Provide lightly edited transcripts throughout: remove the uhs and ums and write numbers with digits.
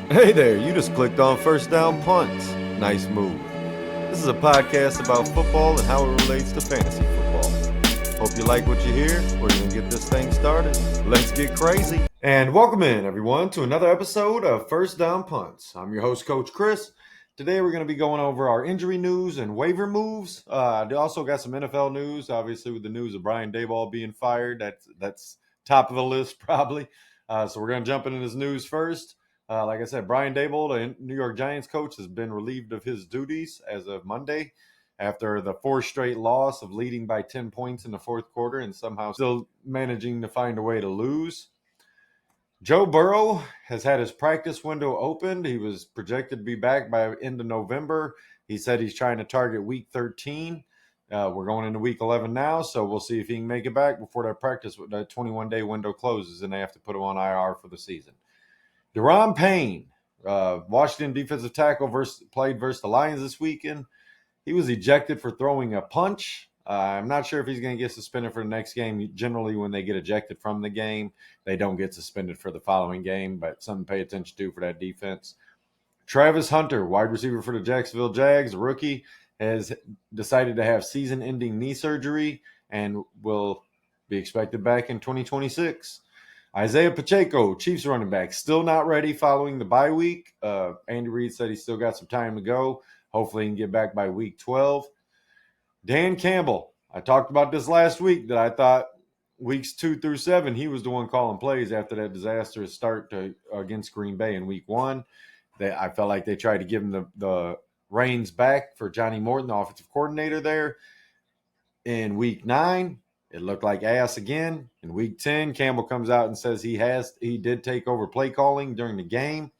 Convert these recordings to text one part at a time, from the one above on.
Hey there, you just clicked on First Down Punts. Nice move. This is a podcast about football and how it relates to fantasy football. Hope you like what you hear. We're going to get this thing started. Let's get crazy. And welcome in, everyone, to another episode of First Down Punts. I'm your host, Coach Chris. Today we're going to be going over our injury news and waiver moves. I also got some NFL news, obviously with the news of Brian Daboll being fired. That's top of the list probably. So we're going to jump into this news first. Like I said, Brian Daboll, the New York Giants coach, has been relieved of his duties as of Monday after the fourth straight loss of leading by 10 points in the fourth quarter and somehow still managing to find a way to lose. Joe Burrow has had his practice window opened. He was projected to be back by end of November. He said he's trying to target week 13. We're going into week 11 now, so we'll see if he can make it back before that 21-day window closes and they have to put him on IR for the season. Deron Payne, Washington defensive tackle, played versus the Lions this weekend. He was ejected for throwing a punch. I'm not sure if he's going to get suspended for the next game. Generally, when they get ejected from the game, they don't get suspended for the following game, but something to pay attention to for that defense. Travis Hunter, wide receiver for the Jacksonville Jags, rookie, has decided to have season-ending knee surgery and will be expected back in 2026. Isaiah Pacheco, Chiefs running back, still not ready following the bye week. Andy Reid said he's still got some time to go. Hopefully he can get back by week 12. Dan Campbell, I talked about this last week that I thought weeks 2 through 7, he was the one calling plays after that disastrous start against Green Bay in week 1. I felt like they tried to give him the reins back for Johnny Morton, the offensive coordinator there. In week 9, it looked like ass again. In week 10, Campbell comes out and says he did take over play calling during the game.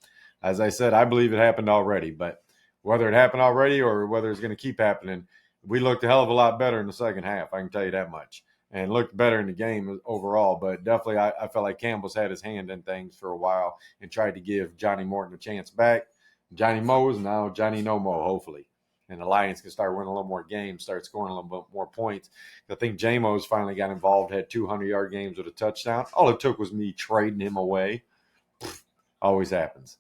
As I said, I believe it happened already, but whether it happened already or whether it's going to keep happening, we looked a hell of a lot better in the second half, I can tell you that much, and looked better in the game overall. But definitely I felt like Campbell's had his hand in things for a while and tried to give Johnny Morton a chance back. Johnny Mo's now Johnny No Mo, hopefully. And the Lions can start winning a little more games, start scoring a little bit more points. I think J-Mo's finally got involved, had 200-yard games with a touchdown. All it took was me trading him away. Always happens.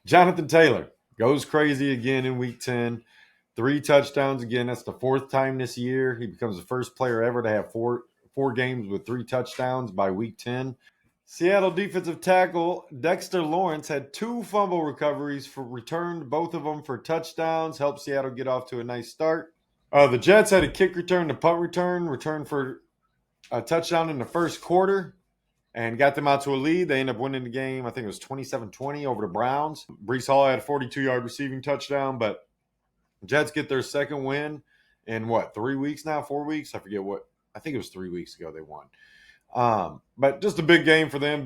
Jonathan Taylor goes crazy again in week 10. 3 touchdowns again. That's the 4th time this year. He becomes the first player ever to have four games with 3 touchdowns by week 10. Seattle defensive tackle Dexter Lawrence had 2 fumble recoveries returned, both of them for touchdowns, helped Seattle get off to a nice start. The Jets had a kick return to punt return for a touchdown in the first quarter and got them out to a lead. They ended up winning the game. I think it was 27-20 over the Browns. Breece Hall had a 42-yard receiving touchdown, but Jets get their second win in 3 weeks now, 4 weeks? I forget what. I think it was 3 weeks ago they won. But just a big game for them,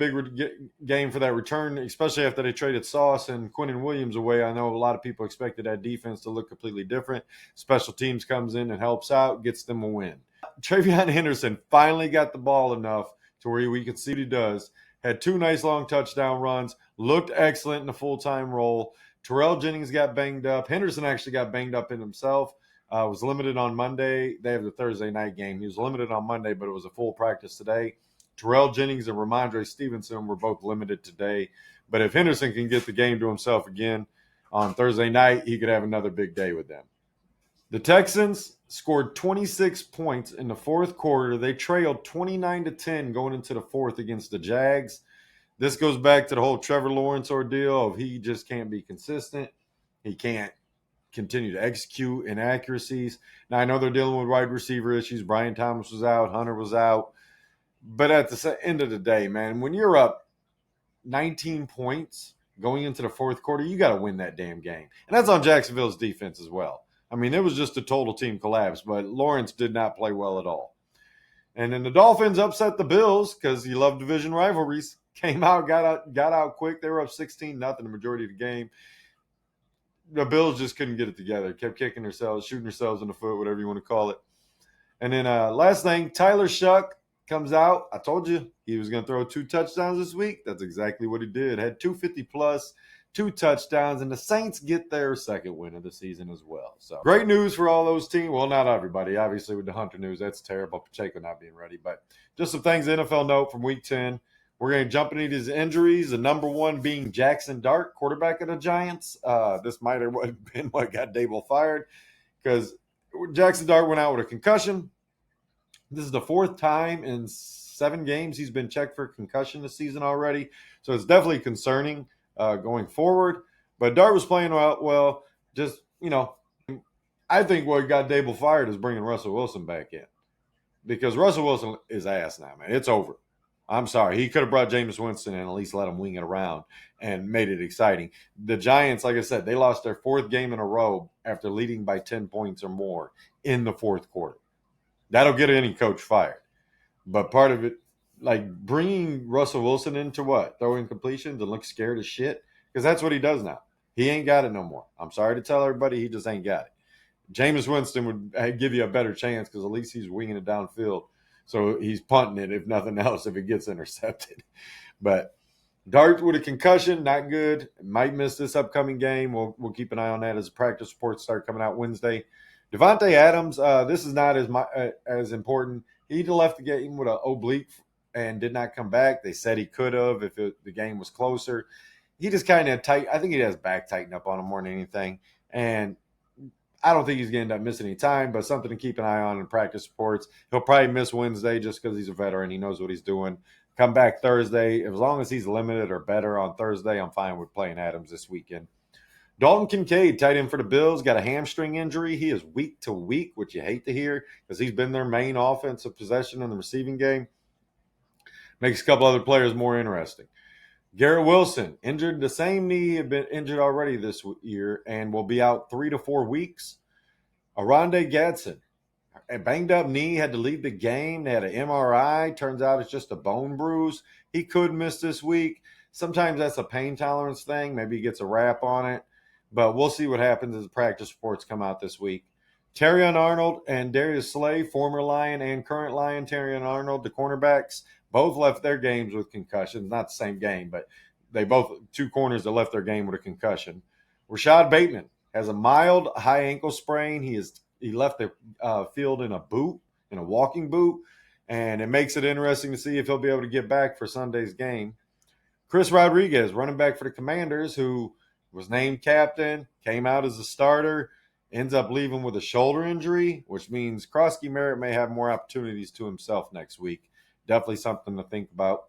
game for that return, especially after they traded Sauce and Quinnen Williams away. I know a lot of people expected that defense to look completely different. Special teams comes in and helps out, gets them a win. Travion Henderson finally got the ball enough to where we could see what he does. Had 2 nice long touchdown runs, looked excellent in a full-time role. Terrell Jennings got banged up. Henderson actually got banged up in himself. Was limited on Monday. They have the Thursday night game. He was limited on Monday, but it was a full practice today. Terrell Jennings and Ramondre Stevenson were both limited today. But if Henderson can get the game to himself again on Thursday night, he could have another big day with them. The Texans scored 26 points in the fourth quarter. They trailed 29-10 going into the fourth against the Jags. This goes back to the whole Trevor Lawrence ordeal of he just can't be consistent. He can't continue to execute inaccuracies. Now, I know they're dealing with wide receiver issues. Brian Thomas was out. Hunter was out. But at the end of the day, man, when you're up 19 points going into the fourth quarter, you got to win that damn game. And that's on Jacksonville's defense as well. I mean, it was just a total team collapse, but Lawrence did not play well at all. And then the Dolphins upset the Bills because you love division rivalries. Came out, got out quick. They were up 16-0 the majority of the game. The Bills just couldn't get it together. Kept kicking themselves, shooting themselves in the foot, whatever you want to call it. And then last thing, Tyler Shuck comes out. I told you he was going to throw 2 touchdowns this week. That's exactly what he did. Had 250-plus, 2 touchdowns, and the Saints get their second win of the season as well. So great news for all those teams. Well, not everybody. Obviously, with the Hunter news, that's terrible. Pacheco not being ready. But just some things the NFL note from Week 10. We're going to jump into these injuries. The number one being Jackson Dart, quarterback of the Giants. This might have been what got Daboll fired because Jackson Dart went out with a concussion. This is the fourth time in 7 games he's been checked for concussion this season already. So it's definitely concerning going forward. But Dart was playing well. Just, I think what got Daboll fired is bringing Russell Wilson back in. Because Russell Wilson is ass now, man. It's over. I'm sorry. He could have brought Jameis Winston and at least let him wing it around and made it exciting. The Giants, like I said, they lost their 4th game in a row after leading by 10 points or more in the 4th quarter. That'll get any coach fired. But part of it, like bringing Russell Wilson into what? Throwing completions and look scared as shit? Because that's what he does now. He ain't got it no more. I'm sorry to tell everybody, he just ain't got it. Jameis Winston would give you a better chance because at least he's winging it downfield. So he's punting it, if nothing else, if it gets intercepted. But Dart with a concussion, not good. Might miss this upcoming game. We'll keep an eye on that as practice reports start coming out Wednesday. Devontae Adams, this is not as important. He left the game with an oblique and did not come back. They said he could have if the game was closer. He just kind of tight. I think he has back tightened up on him more than anything. And I don't think he's going to end up missing any time, but something to keep an eye on in practice reports. He'll probably miss Wednesday just because he's a veteran. He knows what he's doing. Come back Thursday. As long as he's limited or better on Thursday, I'm fine with playing Adams this weekend. Dalton Kincaid, tight end for the Bills, got a hamstring injury. He is week to week, which you hate to hear because he's been their main offensive possession in the receiving game. Makes a couple other players more interesting. Garrett Wilson, injured the same knee, had been injured already this year and will be out 3 to 4 weeks. Arondé Gadsden, a banged up knee, had to leave the game. They had an MRI. Turns out it's just a bone bruise. He could miss this week. Sometimes that's a pain tolerance thing. Maybe he gets a wrap on it. But we'll see what happens as the practice reports come out this week. Terrion Arnold and Darius Slay, former Lion and current Lion, Terrion Arnold, the cornerbacks, both left their games with concussions. Not the same game, but they both, 2 corners that left their game with a concussion. Rashad Bateman has a mild high ankle sprain. He left the field in a walking boot, and it makes it interesting to see if he'll be able to get back for Sunday's game. Chris Rodriguez, running back for the Commanders, who was named captain, came out as a starter, ends up leaving with a shoulder injury, which means Krosky Merritt may have more opportunities to himself next week. Definitely something to think about.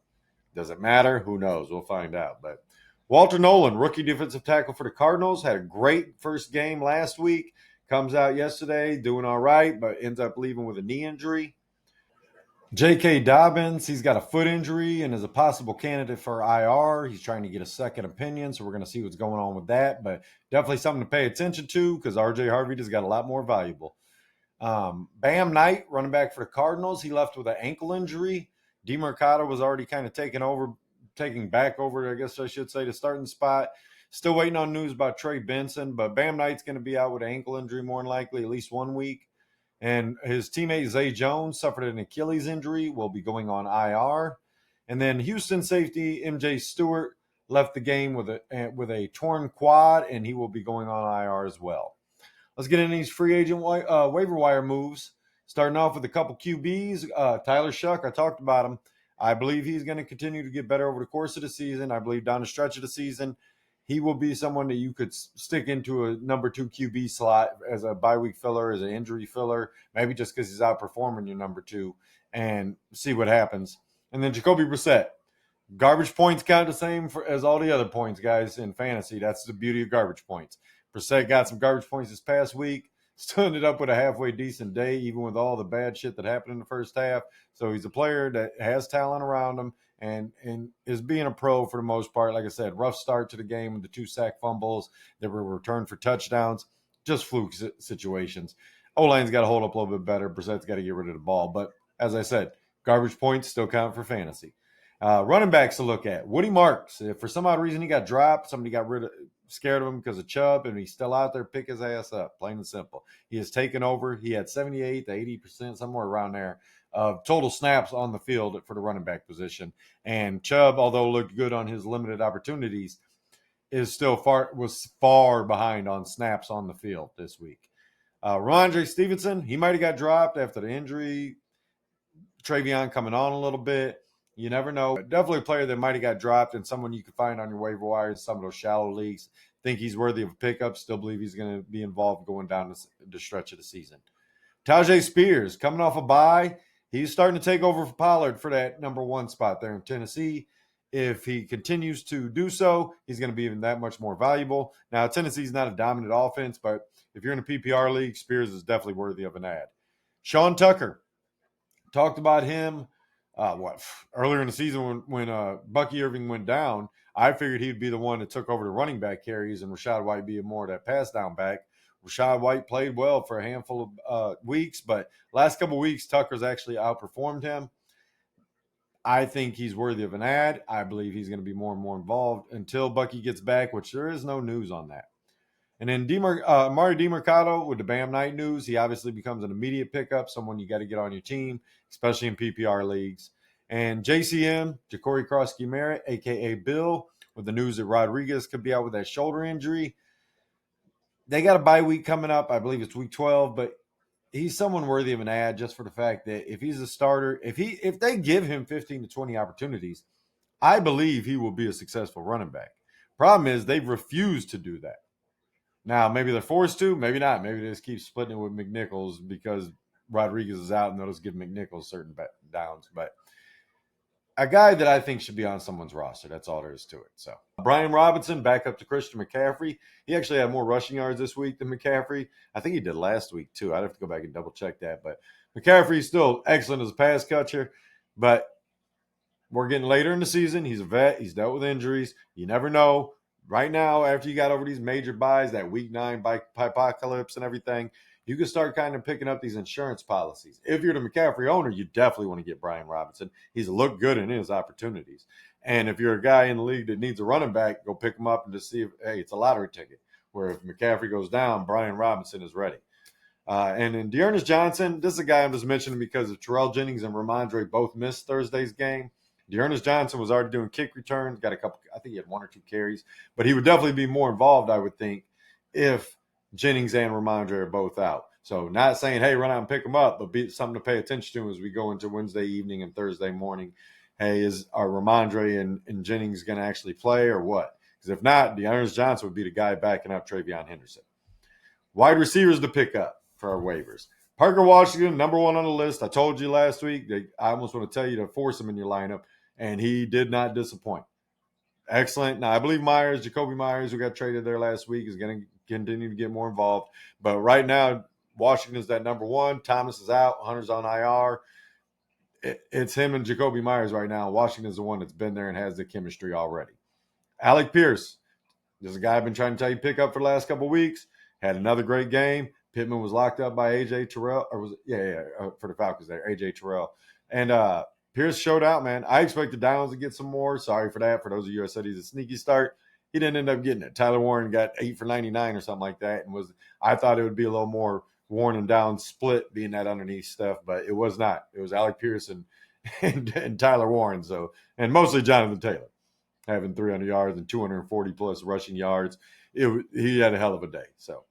Does it matter? Who knows? We'll find out. But Walter Nolan, rookie defensive tackle for the Cardinals, had a great first game last week. Comes out yesterday, doing all right, but ends up leaving with a knee injury. J.K. Dobbins, he's got a foot injury and is a possible candidate for IR. He's trying to get a second opinion, so we're going to see what's going on with that. But definitely something to pay attention to because R.J. Harvey just got a lot more valuable. Bam Knight, running back for the Cardinals, he left with an ankle injury. DeMercado was already kind of taking back over, I guess I should say, the starting spot. Still waiting on news about Trey Benson, but Bam Knight's going to be out with an ankle injury more than likely, at least 1 week. And his teammate Zay Jones suffered an Achilles injury, will be going on IR. And then Houston safety MJ Stewart left the game with a torn quad, and he will be going on IR as well. Let's get into these free agent waiver wire moves. Starting off with a couple QBs. Tyler Shuck, I talked about him. I believe he's going to continue to get better over the course of the season. I believe down the stretch of the season, he will be someone that you could stick into a number 2 QB slot as a bye week filler, as an injury filler, maybe just because he's outperforming your number 2, and see what happens. And then Jacoby Brissett. Garbage points count the same as all the other points, guys, in fantasy. That's the beauty of garbage points. Brissett got some garbage points this past week. Still ended up with a halfway decent day, even with all the bad shit that happened in the first half. So he's a player that has talent around him and is being a pro for the most part. Like I said, rough start to the game with the 2 sack fumbles that were returned for touchdowns. Just fluke situations. O-line's got to hold up a little bit better. Brissett's got to get rid of the ball. But as I said, garbage points still count for fantasy. Running backs to look at. Woody Marks. If for some odd reason he got dropped, somebody got scared of him because of Chubb, and he's still out there, pick his ass up, plain and simple. He has taken over. He had 78 to 80%, somewhere around there, of total snaps on the field for the running back position. And Chubb, although looked good on his limited opportunities, was far behind on snaps on the field this week. Ramondre Stevenson, he might have got dropped after the injury. Travion coming on a little bit. You never know. Definitely a player that might have got dropped and someone you could find on your waiver wires, some of those shallow leagues. Think he's worthy of a pickup. Still believe he's going to be involved going down the stretch of the season. Tajay Spears coming off a bye. He's starting to take over for Pollard for that number one spot there in Tennessee. If he continues to do so, he's going to be even that much more valuable. Now, Tennessee's not a dominant offense, but if you're in a PPR league, Spears is definitely worthy of an ad. Sean Tucker, talked about him earlier in the season when Bucky Irving went down. I figured he'd be the one that took over the running back carries and Rachaad White be more of that pass down back. Rachaad White played well for a handful of weeks, but last couple of weeks, Tucker's actually outperformed him. I think he's worthy of an ad. I believe he's going to be more and more involved until Bucky gets back, which there is no news on that. And then Amari DeMercado with the Bam Knight news, he obviously becomes an immediate pickup, someone you got to get on your team, especially in PPR leagues. And JCM, Ja'Cory Cross-Merritt, a.k.a. Bill, with the news that Rodriguez could be out with that shoulder injury. They got a bye week coming up. I believe it's week 12, but he's someone worthy of an ad just for the fact that if he's a starter, if they give him 15 to 20 opportunities, I believe he will be a successful running back. Problem is they've refused to do that. Now, maybe they're forced to, maybe not. Maybe they just keep splitting it with McNichols because Rodriguez is out and they'll just give McNichols certain downs. But a guy that I think should be on someone's roster. That's all there is to it. So Brian Robinson back up to Christian McCaffrey. He actually had more rushing yards this week than McCaffrey. I think he did last week too. I'd have to go back and double check that. But McCaffrey's still excellent as a pass catcher. But we're getting later in the season. He's a vet. He's dealt with injuries. You never know. Right now, after you got over these major buys, that week 9 by apocalypse and everything, you can start kind of picking up these insurance policies. If you're the McCaffrey owner, you definitely want to get Brian Robinson. He's looked good in his opportunities. And if you're a guy in the league that needs a running back, go pick him up and just see if, hey, it's a lottery ticket. Where if McCaffrey goes down, Brian Robinson is ready. And then Dearness Johnson, this is a guy I'm just mentioning because of Terrell Jennings and Ramondre both missed Thursday's game. Dearness Johnson was already doing kick returns, got a couple, I think he had 1 or 2 carries, but he would definitely be more involved, I would think, if Jennings and Ramondre are both out. So not saying, hey, run out and pick them up, but be something to pay attention to as we go into Wednesday evening and Thursday morning. Hey, are Ramondre and Jennings going to actually play or what? Because if not, Dearness Johnson would be the guy backing up Travion Henderson. Wide receivers to pick up for our waivers. Parker Washington, number 1 on the list. I told you last week that I almost want to tell you to force him in your lineup, and he did not disappoint. Excellent. Now, I believe Jacoby Myers, who got traded there last week, is going to continue to get more involved. But right now, Washington is that number 1. Thomas is out. Hunter's on IR. It's him and Jacoby Myers right now. Washington is the one that's been there and has the chemistry already. Alec Pierce, this is a guy I've been trying to tell you to pick up for the last couple of weeks. Had another great game. Pittman was locked up by A.J. Terrell, or was it? For the Falcons there, A.J. Terrell. And Pierce showed out, man. I expected Downs to get some more. Sorry for that. For those of you who said he's a sneaky start, he didn't end up getting it. Tyler Warren got 8 for 99 or something like that, and I thought it would be a little more Warren and Downs split being that underneath stuff, but it was not. It was Alec Pierce and Tyler Warren. So, and mostly Jonathan Taylor having 300 yards and 240 plus rushing yards. He had a hell of a day. So.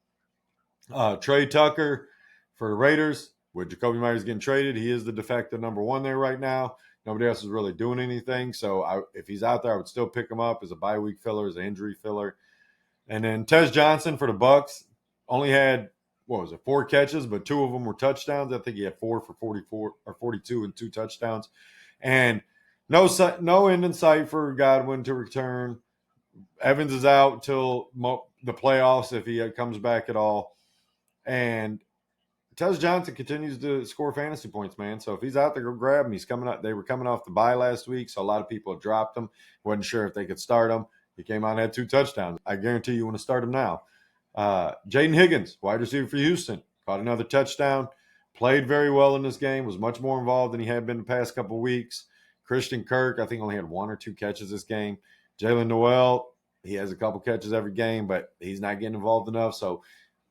Trey Tucker for the Raiders with Jacoby Myers getting traded. He is the de facto number 1 there right now. Nobody else is really doing anything. So if he's out there, I would still pick him up as a bye week filler, as an injury filler. And then Tez Johnson for the Bucks only had, 4 catches, but 2 of them were touchdowns. I think he had 4 for 44 or 42 and 2 touchdowns. And no end in sight for Godwin to return. Evans is out till the playoffs if he comes back at all. And Tez Johnson continues to score fantasy points, man. So if he's out there, go grab him. He's coming up. They were coming off the bye last week, so a lot of people had dropped him. Wasn't sure if they could start him. He came out and had 2 touchdowns. I guarantee you want to start him now. Jaden Higgins, wide receiver for Houston, caught another touchdown. Played very well in this game. Was much more involved than he had been the past couple of weeks. Christian Kirk, I think, only had 1 or 2 catches this game. Jalen Noel, he has a couple catches every game, but he's not getting involved enough. So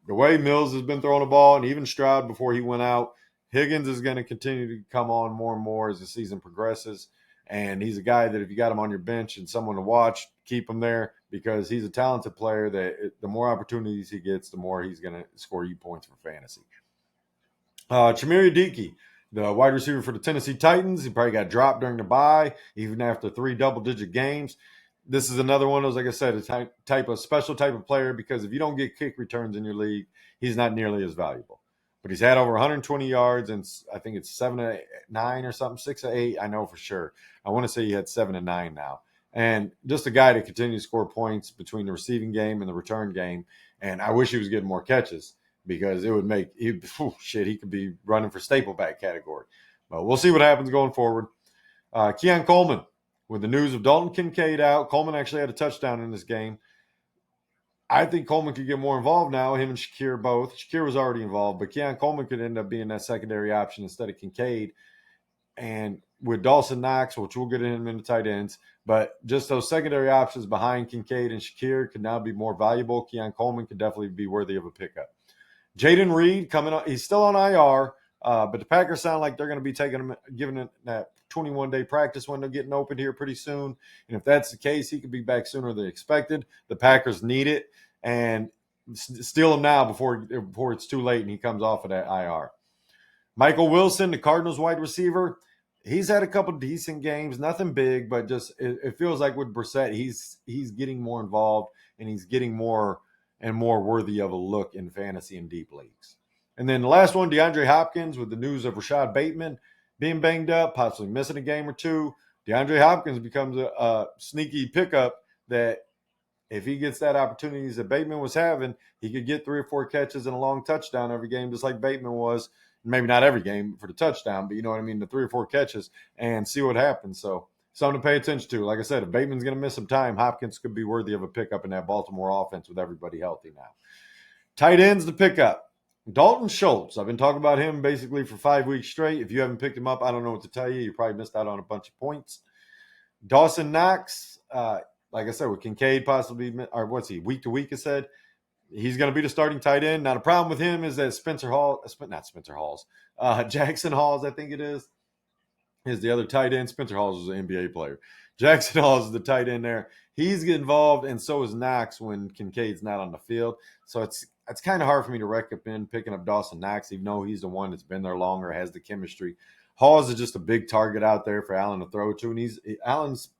the way Mills has been throwing the ball, and even Stroud before he went out, Higgins is going to continue to come on more and more as the season progresses. And he's a guy that if you got him on your bench and someone to watch, keep him there because he's a talented player that the more opportunities he gets, the more he's going to score you points for fantasy. Chimere Dickey, The wide receiver for the Tennessee Titans, he probably got dropped during the bye, even after 3 double-digit games. This is another one of those, like I said, a special type of player, because if you don't get kick returns in your league, he's not nearly as valuable. But he's had over 120 yards, and I think it's 7 to 9 or something, 6 to 8. I know for sure. I want to say he had 7 to 9 now. And just a guy to continue to score points between the receiving game and the return game. And I wish he was getting more catches, because it would make he could be running for staple back category. But we'll see what happens going forward. Keon Coleman, with the news of Dalton Kincaid out. Coleman actually had a touchdown in this game. I think Coleman could get more involved now, him and Shakir both. Shakir was already involved, but Keon Coleman could end up being that secondary option instead of Kincaid. And with Dawson Knox, which we'll get him in the tight ends, but just those secondary options behind Kincaid and Shakir could now be more valuable. Keon Coleman could definitely be worthy of a pickup. Jaden Reed coming on, he's still on IR, but the Packers sound like they're going to be giving him that 21-day practice window getting open here pretty soon. And if that's the case, he could be back sooner than expected. The Packers need it, and steal him now before it's too late and he comes off of that IR. Michael Wilson, the Cardinals wide receiver, he's had a couple decent games, nothing big, but just it feels like with Brissett, he's getting more involved, and he's getting more and more worthy of a look in fantasy and deep leagues. And then the last one, DeAndre Hopkins, with the news of Rashad Bateman being banged up, possibly missing a game or two. DeAndre Hopkins becomes a sneaky pickup that if he gets that opportunities that Bateman was having, he could get 3 or 4 catches and a long touchdown every game, just like Bateman was. Maybe not every game for the touchdown, but you know what I mean, the 3 or 4 catches, and see what happens. So something to pay attention to. Like I said, if Bateman's going to miss some time, Hopkins could be worthy of a pickup in that Baltimore offense with everybody healthy now. Tight ends to pick up. Dalton Schultz. I've been talking about him basically for 5 weeks straight. If you haven't picked him up, I don't know what to tell you. You probably missed out on a bunch of points. Dawson Knox, like I said, with Kincaid possibly, or what's he, week to week, I said, he's going to be the starting tight end. Now, the problem with him is that Jackson Halls, I think it is the other tight end. Spencer Halls was an NBA player. Jackson Halls is the tight end there. He's getting involved, and so is Knox when Kincaid's not on the field. So it's kind of hard for me to recommend picking up Dawson Knox, even though he's the one that's been there longer, has the chemistry. Halls is just a big target out there for Allen to throw to, and Allen's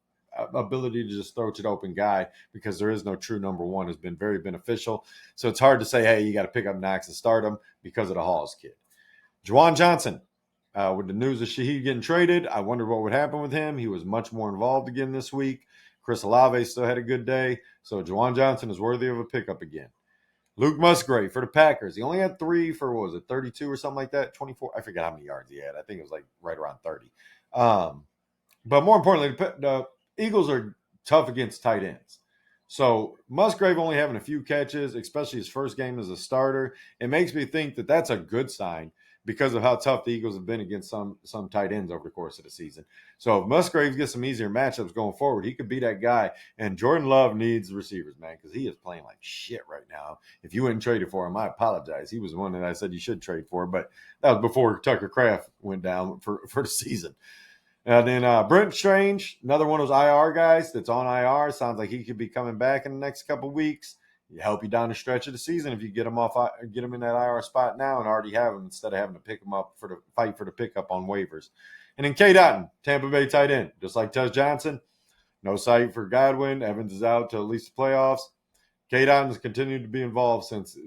ability to just throw to the open guy, because there is no true number one, has been very beneficial. So it's hard to say, hey, you got to pick up Knox and start him because of the Halls kid. Juwan Johnson, with the news of Shaheed getting traded, I wondered what would happen with him. He was much more involved again this week. Chris Olave still had a good day. So Juwan Johnson is worthy of a pickup again. Luke Musgrave for the Packers. He only had 3 for, what was it, 32 or something like that? 24? I forget how many yards he had. I think it was like right around 30. But more importantly, the Eagles are tough against tight ends. So Musgrave only having a few catches, especially his first game as a starter, it makes me think that that's a good sign, because of how tough the Eagles have been against some tight ends over the course of the season. So if Musgrave gets some easier matchups going forward, he could be that guy. And Jordan Love needs receivers, man, because he is playing like shit right now. If you wouldn't trade it for him, I apologize. He was the one that I said you should trade for, but that was before Tucker Kraft went down for the season. And then Brent Strange, another one of those IR guys that's on IR. Sounds like he could be coming back in the next couple of weeks. Help you down the stretch of the season if you get him in that IR spot now and already have him, instead of having to pick him up fight for the pickup on waivers. And then Cade Otton, Tampa Bay tight end, just like Tez Johnson. No sight for Godwin. Evans is out to at least the playoffs. Cade Otton has continued to be involved since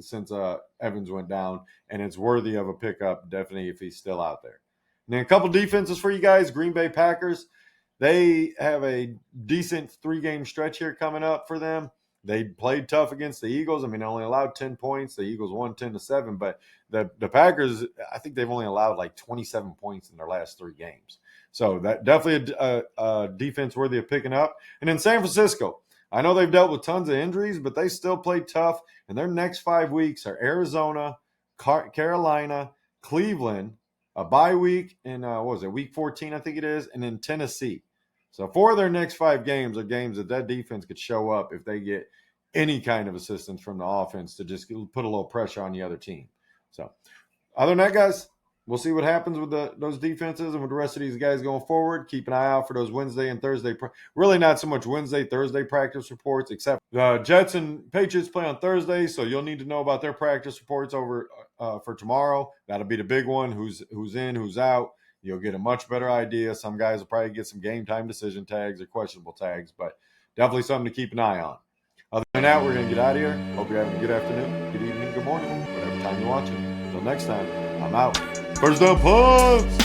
Evans went down, and it's worthy of a pickup, definitely, if he's still out there. And then a couple defenses for you guys. Green Bay Packers, they have a decent 3-game stretch here coming up for them. They played tough against the Eagles. I mean, they only allowed 10 points. The Eagles won 10-7, but the Packers, I think they've only allowed like 27 points in their last 3 games. So that definitely a defense worthy of picking up. And then San Francisco, I know they've dealt with tons of injuries, but they still play tough. And their next 5 weeks are Arizona, Carolina, Cleveland, a bye week in, week 14, I think it is, and then Tennessee. So 4 of their next 5 games are games that defense could show up if they get any kind of assistance from the offense to just put a little pressure on the other team. So other than that, guys, we'll see what happens with those defenses and with the rest of these guys going forward. Keep an eye out for those Wednesday and Thursday. Really not so much Wednesday, Thursday practice reports, except the Jets and Patriots play on Thursday, so you'll need to know about their practice reports over for tomorrow. That'll be the big one, who's in, who's out. You'll get a much better idea. Some guys will probably get some game time decision tags or questionable tags, but definitely something to keep an eye on. Other than that, we're going to get out of here. Hope you're having a good afternoon, good evening, good morning, whatever time you're watching. Until next time, I'm out. First down, Punts!